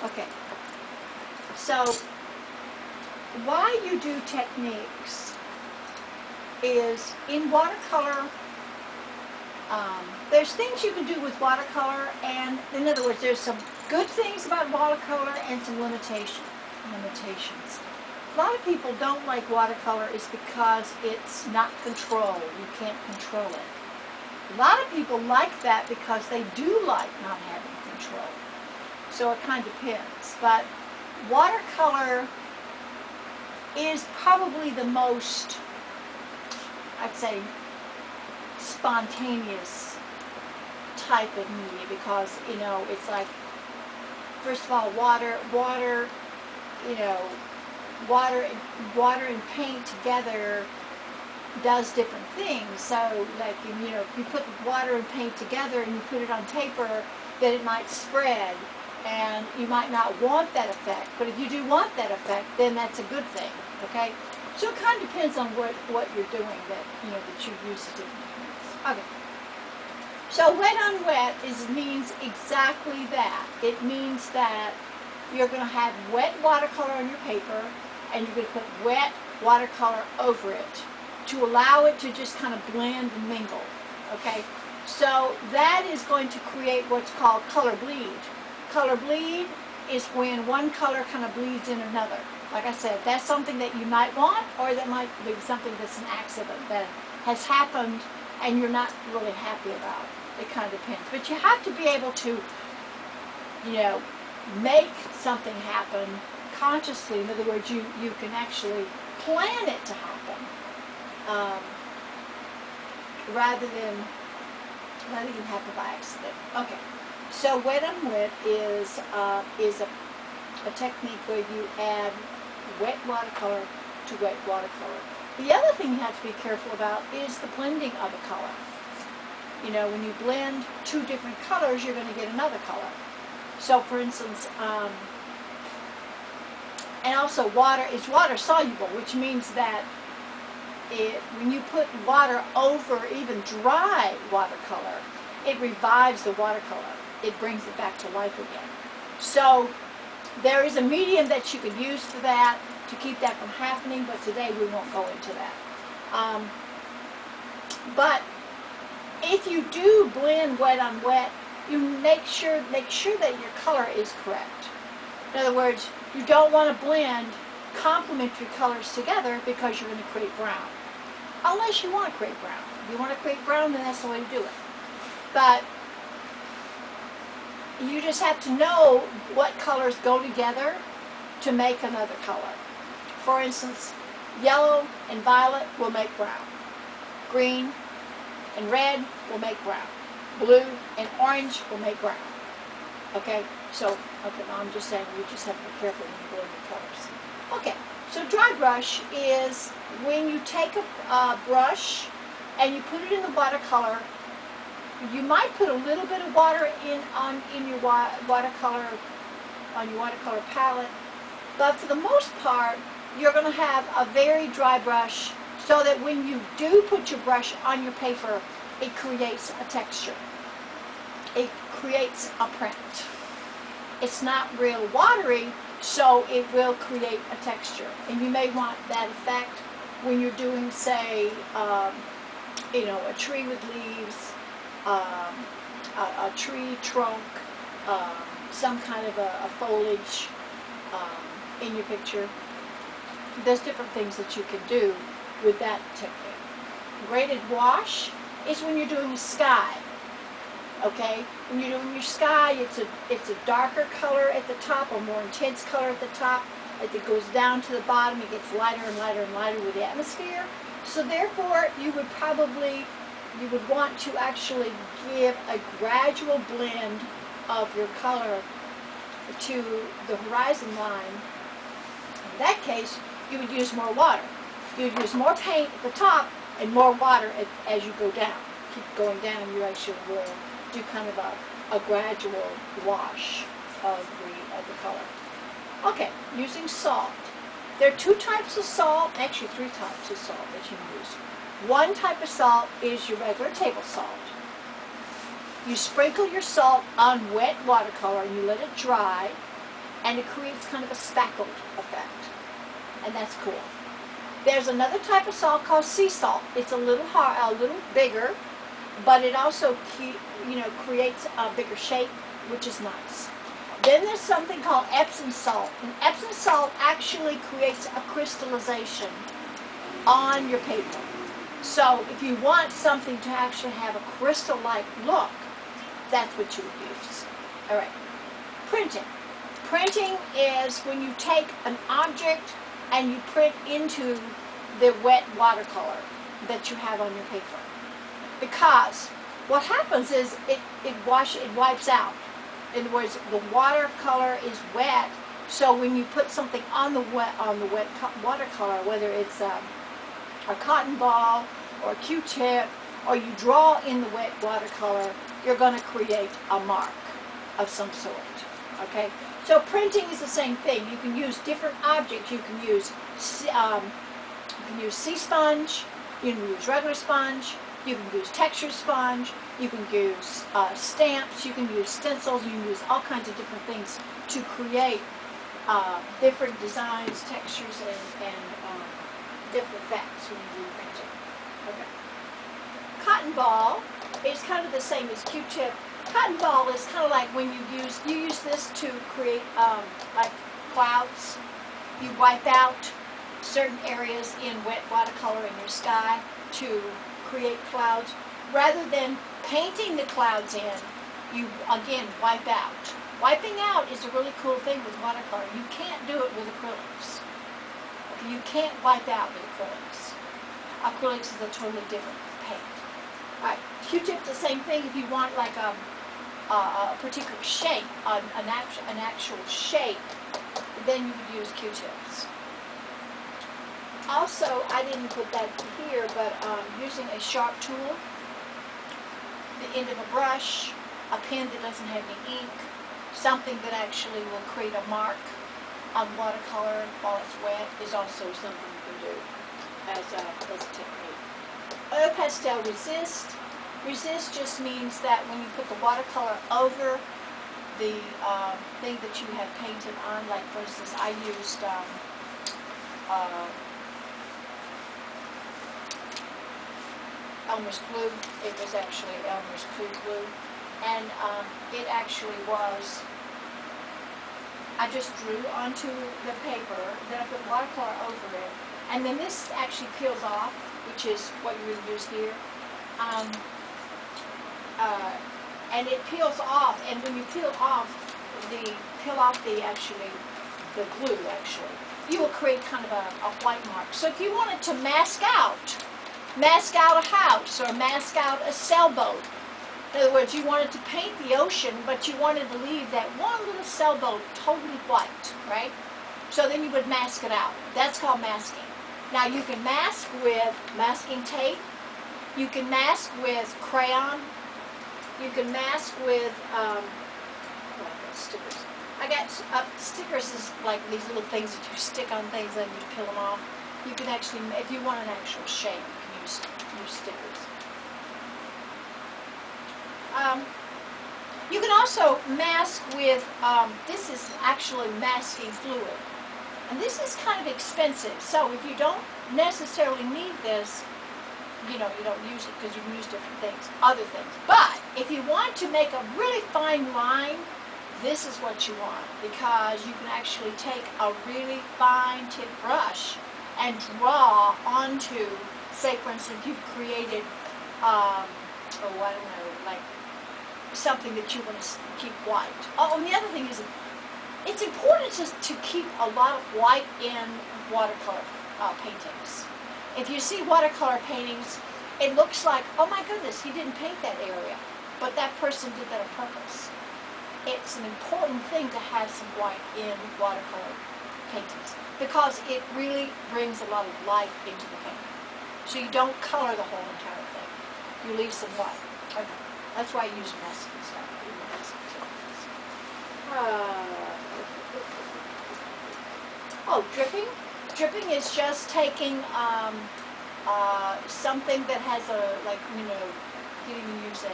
Okay. So, why you do techniques is in watercolor, there's things you can do with watercolor, and in other words, there's some good things about watercolor and some limitations. A lot of people don't like watercolor is because it's not controlled. You can't control it. A lot of people like that because they do like not having control. So it kind of depends. But watercolor is probably the most, I'd say, spontaneous type of media because, you know, it's like, first of all, water, you know, water and paint together does different things. So, like, you know, if you put water and paint together and you put it on paper, then it might spread, and you might not want that effect. But if you do want that effect, then that's a good thing. Okay, so it kind of depends on what you're doing that, you know, that you use different things. Okay. So wet on wet means exactly that. It means that you're going to have wet watercolor on your paper, and you're going to put wet watercolor over it to allow it to just kind of blend and mingle. Okay, so that is going to create what's called color bleed. Color bleed is when one color kind of bleeds in another. Like I said, that's something that you might want, or that might be something that's an accident that has happened and you're not really happy about. It kind of depends. But you have to be able to, you know, make something happen consciously. In other words, you can actually plan it to happen rather than letting it happen by accident. Okay, so wet on wet is a technique where you add wet watercolor to wet watercolor. The other thing you have to be careful about is the blending of a color. You know, when you blend two different colors, you're going to get another color. So, for instance, and also water is water soluble, which means that when you put water over even dry watercolor, it revives the watercolor. It brings it back to life again. So there is a medium that you could use for that to keep that from happening, but today we won't go into that. But if you do blend wet on wet, you make sure that your color is correct. In other words, you don't want to blend complementary colors together because you're going to create brown. Unless you want to create brown. If you want to create brown, then that's the way to do it. But you just have to know what colors go together to make another color. For instance, yellow and violet will make brown. Green and red will make brown. Blue and orange will make brown. Okay? So, okay, now I'm just saying you just have to be careful when you blend the colors. Okay, so dry brush is when you take a brush and you put it in the watercolor. You might put a little bit of water in your watercolor palette, but for the most part, you're going to have a very dry brush so that when you do put your brush on your paper, it creates a texture. It creates a print. It's not real watery, so it will create a texture. And you may want that effect when you're doing, say, you know, a tree with leaves, a tree trunk, some kind of a foliage in your picture. There's different things that you can do with that technique. Graded wash is when you're doing a sky. Okay, when you're doing your sky, it's a darker color at the top, or more intense color at the top. As it goes down to the bottom, it gets lighter and lighter and lighter with the atmosphere. So therefore, you would want to actually give a gradual blend of your color to the horizon line. In that case, you would use more water. You would use more paint at the top and more water as you go down. Keep going down, you actually will do kind of a gradual wash of the color. Okay, using salt. There are two types of salt, actually three types of salt that you can use. One type of salt is your regular table salt. You sprinkle your salt on wet watercolor and you let it dry, and it creates kind of a speckled effect, and that's cool. There's another type of salt called sea salt. It's a little bigger, but it also creates a bigger shape, which is nice. Then there's something called Epsom salt, and Epsom salt actually creates a crystallization on your paper. So if you want something to actually have a crystal-like look, that's what you would use. All right, printing. Printing is when you take an object and you print into the wet watercolor that you have on your paper. Because what happens is it wipes out. In other words, the watercolor is wet, so when you put something on the wet watercolor, whether it's a cotton ball or a Q-tip, or you draw in the wet watercolor, you're going to create a mark of some sort. Okay? So printing is the same thing. You can use different objects. You can use sea sponge, you can use regular sponge, you can use texture sponge, you can use stamps, you can use stencils, you can use all kinds of different things to create different designs, textures, and different effects when you do printing. Okay. Cotton ball is kind of the same as Q-tip. Cotton ball is kind of like when you use this to create like clouds. You wipe out certain areas in wet watercolor in your sky to create clouds. Rather than painting the clouds in, you again wipe out. Wiping out is a really cool thing with watercolor. You can't do it with acrylics. Okay, you can't wipe out with acrylics. Acrylics is a totally different paint. All right, Q-tip's the same thing. If you want like a particular shape, an actual shape, then you would use Q-tips. Also, I didn't put that here, but using a sharp tool, the end of a brush, a pen that doesn't have any ink, something that actually will create a mark on watercolor while it's wet is also something you can do as a technique. Oil pastel resist. Resist just means that when you put the watercolor over the thing that you have painted on, like for instance, I used Elmer's glue. It was actually Elmer's glue, and it actually was. I just drew onto the paper, then I put watercolor over it, and then this actually peels off, which is what you would use here. And it peels off, and when you peel off the glue actually, you will create kind of a white mark. So if you wanted to mask out a house or mask out a sailboat, in other words, you wanted to paint the ocean, but you wanted to leave that one little sailboat totally white, right? So then you would mask it out. That's called masking. Now you can mask with masking tape. You can mask with crayon. You can mask with stickers. I got stickers is like these little things that you stick on things and you peel them off. You can actually, if you want an actual shape, you can use stickers. You can also mask with, this is actually masking fluid. And this is kind of expensive. So if you don't necessarily need this, you don't use it because you can use different things, other things. But if you want to make a really fine line, this is what you want, because you can actually take a really fine tip brush and draw onto, say for instance, you've created, I don't know, like something that you want to keep white. Oh, and the other thing is, it's important to keep a lot of white in watercolor paintings. If you see watercolor paintings, it looks like, oh my goodness, he didn't paint that area, but that person did that on purpose. It's an important thing to have some white in watercolor paintings because it really brings a lot of light into the painting. So you don't color the whole entire thing. You leave some white. Okay. That's why I use masking stuff. Dripping. Dripping is just taking something that has a, like, you didn't even use a